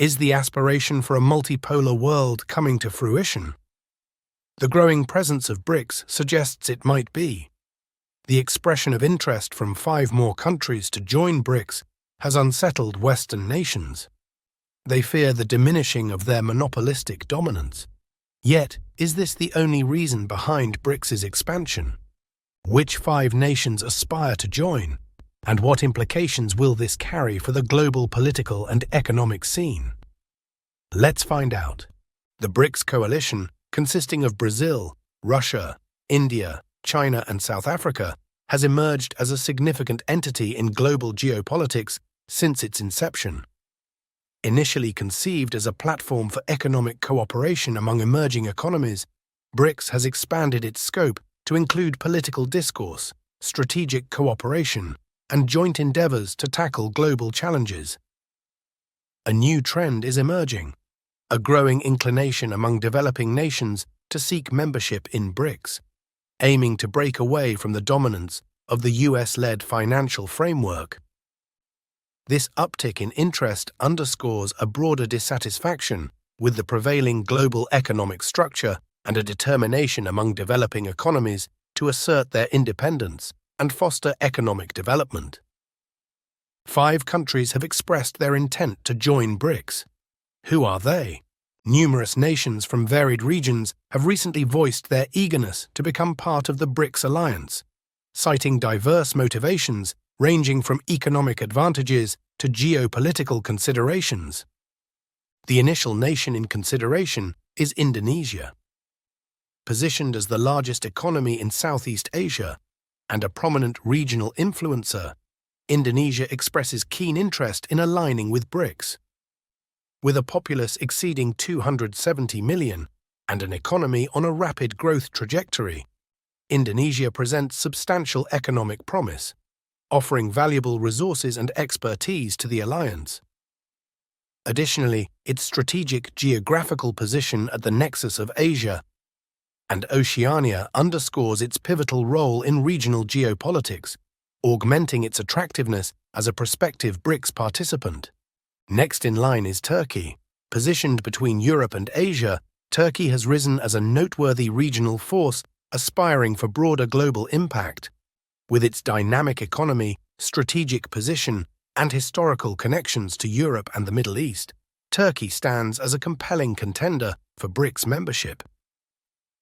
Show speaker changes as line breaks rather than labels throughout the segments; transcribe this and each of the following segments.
Is the aspiration for a multipolar world coming to fruition? The growing presence of BRICS suggests it might be. The expression of interest from 5 more countries to join BRICS has unsettled Western nations. They fear the diminishing of their monopolistic dominance. Yet, is this the only reason behind BRICS's expansion? Which 5 nations aspire to join, and what implications will this carry for the global political and economic scene? Let's find out. The BRICS coalition, consisting of Brazil, Russia, India, China, and South Africa, has emerged as a significant entity in global geopolitics since its inception. Initially conceived as a platform for economic cooperation among emerging economies, BRICS has expanded its scope to include political discourse, strategic cooperation, and joint endeavors to tackle global challenges. A new trend is emerging, a growing inclination among developing nations to seek membership in BRICS, aiming to break away from the dominance of the US-led financial framework. This uptick in interest underscores a broader dissatisfaction with the prevailing global economic structure and a determination among developing economies to assert their independence and foster economic development. 5 countries have expressed their intent to join BRICS. Who are they? Numerous nations from varied regions have recently voiced their eagerness to become part of the BRICS alliance, citing diverse motivations ranging from economic advantages to geopolitical considerations. The initial nation in consideration is Indonesia. Positioned as the largest economy in Southeast Asia and a prominent regional influencer, Indonesia expresses keen interest in aligning with BRICS. With a populace exceeding 270 million and an economy on a rapid growth trajectory, Indonesia presents substantial economic promise, offering valuable resources and expertise to the alliance. Additionally, its strategic geographical position at the nexus of Asia and Oceania underscores its pivotal role in regional geopolitics, augmenting its attractiveness as a prospective BRICS participant. Next in line is Turkey. Positioned between Europe and Asia, Turkey has risen as a noteworthy regional force aspiring for broader global impact. With its dynamic economy, strategic position, and historical connections to Europe and the Middle East, Turkey stands as a compelling contender for BRICS membership.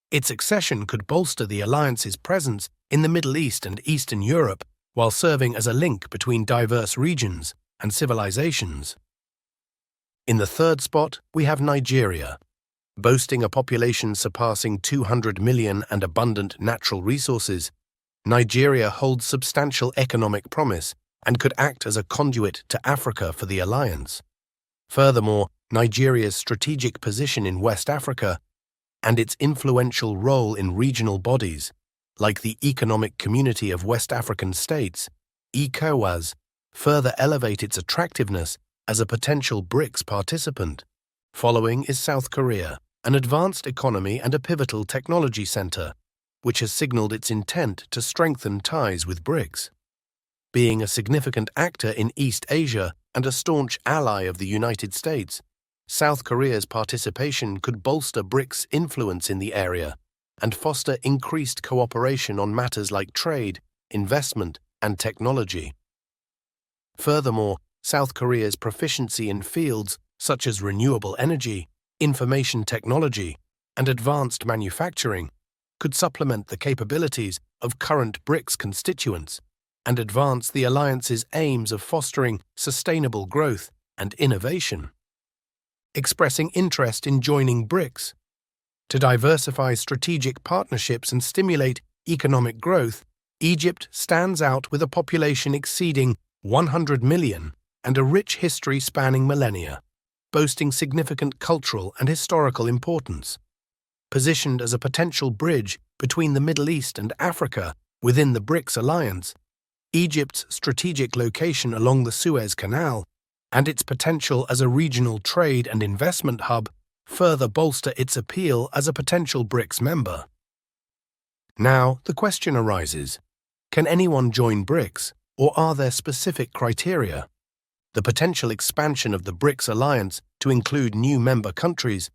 Its accession could bolster the alliance's presence in the Middle East and Eastern Europe while serving as a link between diverse regions and civilizations. In the 3rd spot, we have Nigeria. Boasting a population surpassing 200 million and abundant natural resources, Nigeria holds substantial economic promise and could act as a conduit to Africa for the alliance. Furthermore, Nigeria's strategic position in West Africa and its influential role in regional bodies, like the Economic Community of West African States, ECOWAS, further elevate its attractiveness as a potential BRICS participant. Following is South Korea, an advanced economy and a pivotal technology center, which has signaled its intent to strengthen ties with BRICS. Being a significant actor in East Asia and a staunch ally of the United States, South Korea's participation could bolster BRICS' influence in the area and foster increased cooperation on matters like trade, investment, and technology. Furthermore, South Korea's proficiency in fields such as renewable energy, information technology, and advanced manufacturing could supplement the capabilities of current BRICS constituents and advance the alliance's aims of fostering sustainable growth and innovation. Expressing interest in joining BRICS. To diversify strategic partnerships and stimulate economic growth, Egypt stands out with a population exceeding 100 million and a rich history spanning millennia, boasting significant cultural and historical importance. Positioned as a potential bridge between the Middle East and Africa within the BRICS alliance, Egypt's strategic location along the Suez Canal and its potential as a regional trade and investment hub further bolster its appeal as a potential BRICS member. Now, the question arises, can anyone join BRICS, or are there specific criteria? The potential expansion of the BRICS alliance to include new member countries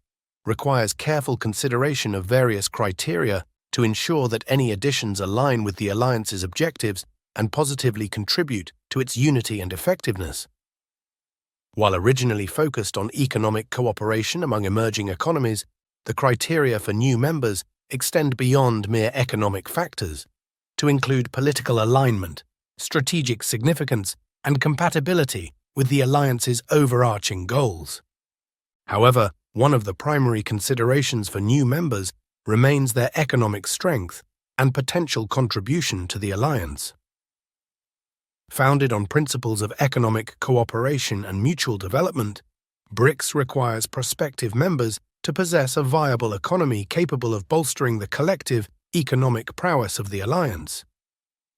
requires careful consideration of various criteria to ensure that any additions align with the alliance's objectives and positively contribute to its unity and effectiveness. While originally focused on economic cooperation among emerging economies, the criteria for new members extend beyond mere economic factors to include political alignment, strategic significance, and compatibility with the alliance's overarching goals. However, one of the primary considerations for new members remains their economic strength and potential contribution to the alliance. Founded on principles of economic cooperation and mutual development, BRICS requires prospective members to possess a viable economy capable of bolstering the collective economic prowess of the alliance.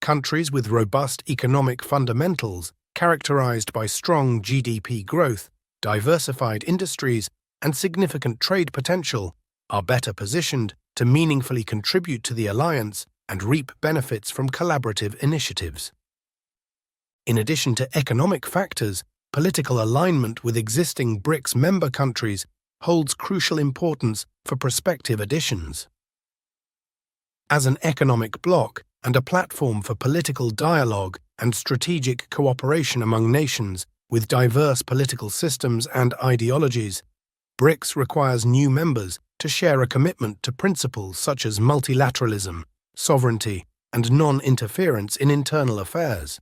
Countries with robust economic fundamentals, characterized by strong GDP growth, diversified industries, and significant trade potential, are better positioned to meaningfully contribute to the alliance and reap benefits from collaborative initiatives. In addition to economic factors, political alignment with existing BRICS member countries holds crucial importance for prospective additions. As an economic bloc and a platform for political dialogue and strategic cooperation among nations with diverse political systems and ideologies, BRICS requires new members to share a commitment to principles such as multilateralism, sovereignty, and non-interference in internal affairs.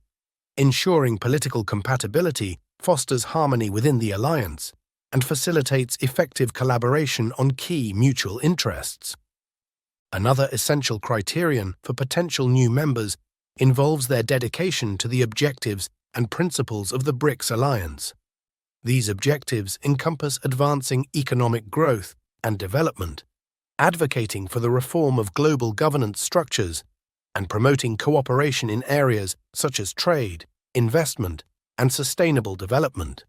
Ensuring political compatibility fosters harmony within the alliance and facilitates effective collaboration on key mutual interests. Another essential criterion for potential new members involves their dedication to the objectives and principles of the BRICS alliance. These objectives encompass advancing economic growth and development, advocating for the reform of global governance structures, and promoting cooperation in areas such as trade, investment, and sustainable development.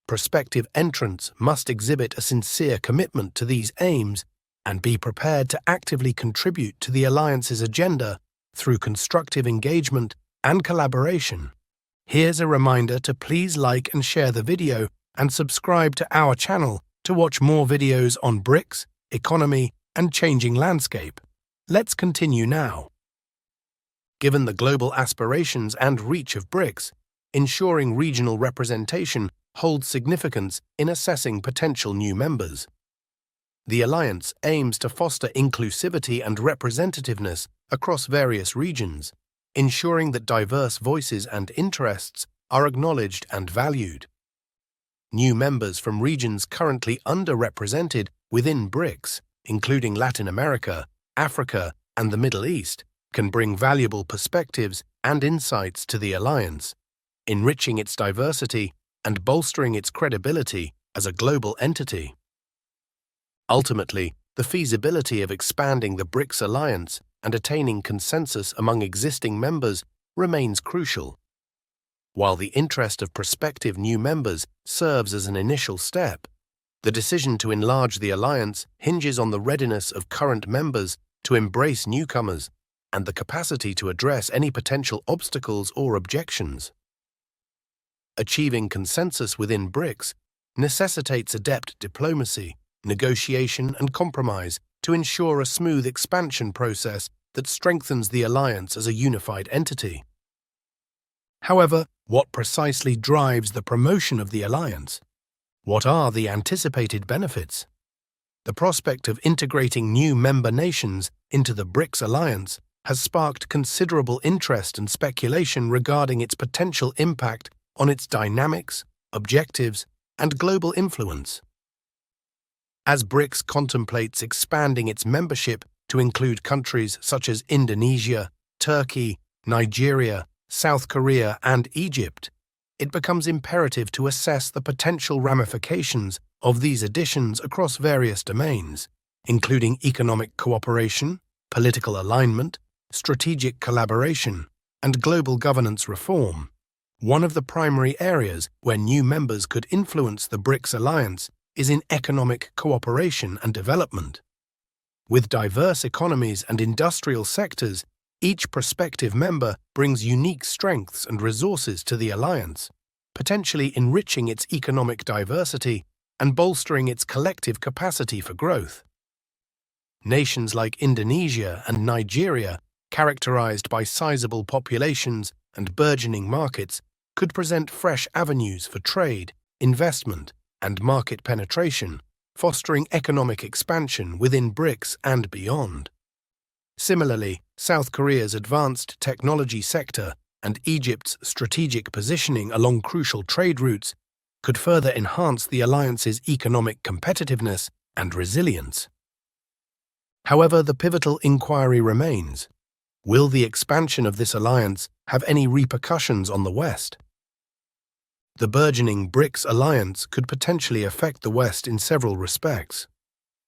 Prospective entrants must exhibit a sincere commitment to these aims and be prepared to actively contribute to the alliance's agenda through constructive engagement and collaboration. Here's a reminder to please like and share the video and subscribe to our channel to watch more videos on BRICS, economy, and changing landscape. Let's continue now. Given the global aspirations and reach of BRICS, ensuring regional representation holds significance in assessing potential new members. The alliance aims to foster inclusivity and representativeness across various regions, ensuring that diverse voices and interests are acknowledged and valued. New members from regions currently underrepresented within BRICS, including Latin America, Africa, and the Middle East, can bring valuable perspectives and insights to the alliance, enriching its diversity and bolstering its credibility as a global entity. Ultimately, the feasibility of expanding the BRICS alliance and attaining consensus among existing members remains crucial. While the interest of prospective new members serves as an initial step, the decision to enlarge the alliance hinges on the readiness of current members to embrace newcomers and the capacity to address any potential obstacles or objections. Achieving consensus within BRICS necessitates adept diplomacy, negotiation, and compromise to ensure a smooth expansion process that strengthens the alliance as a unified entity. However, what precisely drives the promotion of the alliance? What are the anticipated benefits? The prospect of integrating new member nations into the BRICS alliance has sparked considerable interest and speculation regarding its potential impact on its dynamics, objectives, and global influence. As BRICS contemplates expanding its membership to include countries such as Indonesia, Turkey, Nigeria, South Korea, and Egypt, it becomes imperative to assess the potential ramifications of these additions across various domains, including economic cooperation, political alignment, strategic collaboration, and global governance reform. One of the primary areas where new members could influence the BRICS alliance is in economic cooperation and development. With diverse economies and industrial sectors, each prospective member brings unique strengths and resources to the alliance, potentially enriching its economic diversity and bolstering its collective capacity for growth. Nations like Indonesia and Nigeria, characterized by sizable populations and burgeoning markets, could present fresh avenues for trade, investment, and market penetration, fostering economic expansion within BRICS and beyond. Similarly, South Korea's advanced technology sector and Egypt's strategic positioning along crucial trade routes could further enhance the alliance's economic competitiveness and resilience. However, the pivotal inquiry remains: will the expansion of this alliance have any repercussions on the West? The burgeoning BRICS alliance could potentially affect the West in several respects.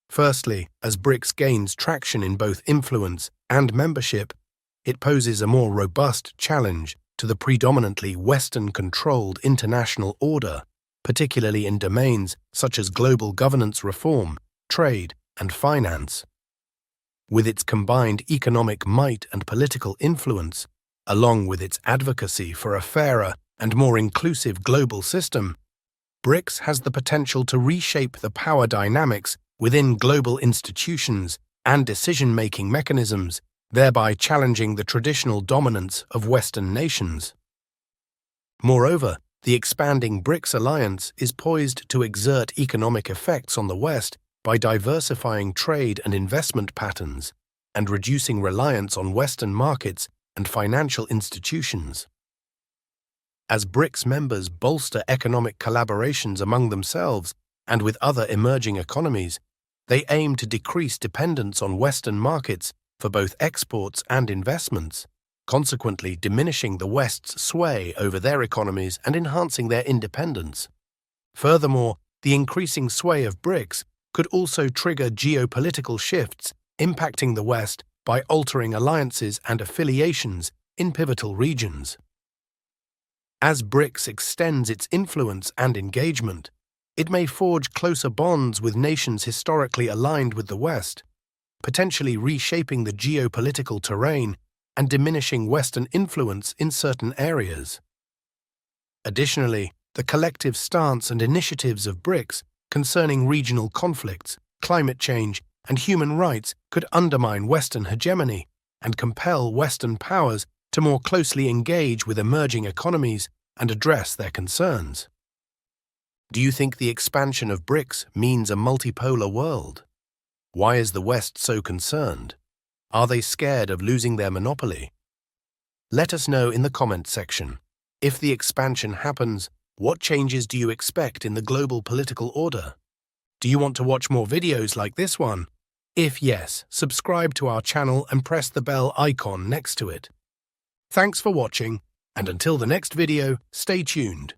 Firstly, as BRICS gains traction in both influence and membership, it poses a more robust challenge to the predominantly Western-controlled international order, particularly in domains such as global governance reform, trade, and finance. With its combined economic might and political influence, along with its advocacy for a fairer and more inclusive global system, BRICS has the potential to reshape the power dynamics within global institutions and decision-making mechanisms, thereby challenging the traditional dominance of Western nations. Moreover, the expanding BRICS alliance is poised to exert economic effects on the West by diversifying trade and investment patterns and reducing reliance on Western markets and financial institutions. As BRICS members bolster economic collaborations among themselves and with other emerging economies, they aim to decrease dependence on Western markets for both exports and investments, consequently diminishing the West's sway over their economies and enhancing their independence. Furthermore, the increasing sway of BRICS could also trigger geopolitical shifts impacting the West by altering alliances and affiliations in pivotal regions. As BRICS extends its influence and engagement, it may forge closer bonds with nations historically aligned with the West, potentially reshaping the geopolitical terrain and diminishing Western influence in certain areas. Additionally, the collective stance and initiatives of BRICS concerning regional conflicts, climate change, and human rights could undermine Western hegemony and compel Western powers to more closely engage with emerging economies and address their concerns. Do you think the expansion of BRICS means a multipolar world? Why is the West so concerned? Are they scared of losing their monopoly? Let us know in the comment section. If the expansion happens, what changes do you expect in the global political order? Do you want to watch more videos like this one? If yes, subscribe to our channel and press the bell icon next to it. Thanks for watching, and until the next video, stay tuned.